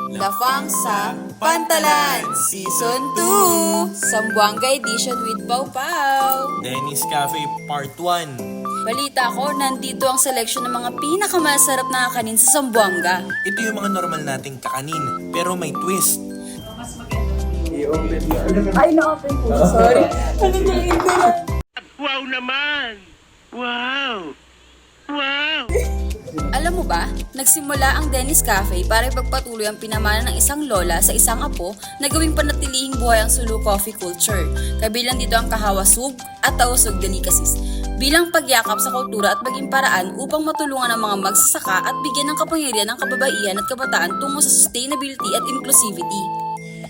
Lafang sa Pantalan Season 2 Zamboanga Edition with Pau Pau. Dennis Cafe Part 1. Balita ko, nandito ang seleksyon ng mga pinakamasarap na kakanin sa Zamboanga. Ito yung mga normal nating kakanin, pero may twist. Ay, na-open po. Sorry. Nanunungin ko lang. Wow naman! Wow! Wow! Alam mo ba, nagsimula ang Dennis Cafe para ipagpatuloy ang pinamana ng isang lola sa isang apo na gawing panatilihing buhay ang Sulu coffee culture. Kabilang dito ang kahawasug at tausog delicacies. Bilang pagyakap sa kultura at maging paraan upang matulungan ang mga magsasaka at bigyan ng kapangyarihan ng kababaihan at kabataan tungo sa sustainability at inclusivity.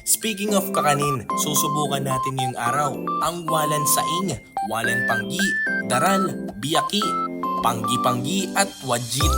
Speaking of kakanin, susubukan natin ngayong araw ang walan saing, walan panggi, daral, biyaki, panggi-panggi at wajit.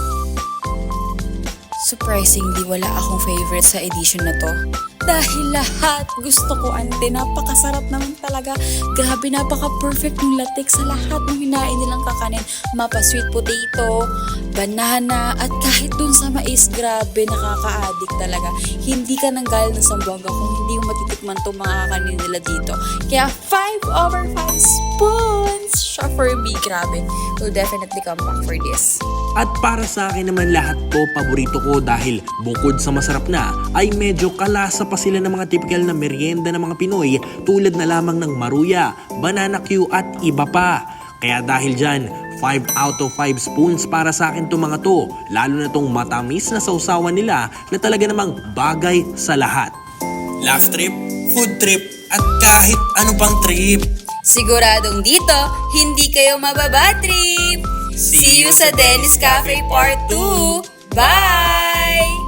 Surprisingly, wala akong favorite sa edition na to. Dahil lahat gusto ko, ante. Napakasarap naman talaga. Grabe, napaka-perfect ng latik sa lahat ng hinain nilang kakanin. Mapa sweet potato, banana, at kahit dun sa mais, grabe, nakaka-addict talaga. Hindi ka nanggaling ng Zamboanga kung hindi mo matitikman tong mga kakanin nila dito. Kaya 5/5 spoons siya for me. Grabe. We'll definitely come back for this. At para sa akin naman lahat to paborito ko dahil bukod sa masarap na ay medyo kalasa pa sila ng mga typical na merienda ng mga Pinoy tulad na lamang ng maruya, banana Q at iba pa. Kaya dahil dyan, 5/5 spoons para sa akin to mga to, lalo na tong matamis na sausawan nila na talaga namang bagay sa lahat. Laugh trip, food trip, at kahit ano pang trip. Siguradong dito, hindi kayo mababatrip! See you sa Dennis Cafe Part 2! Bye!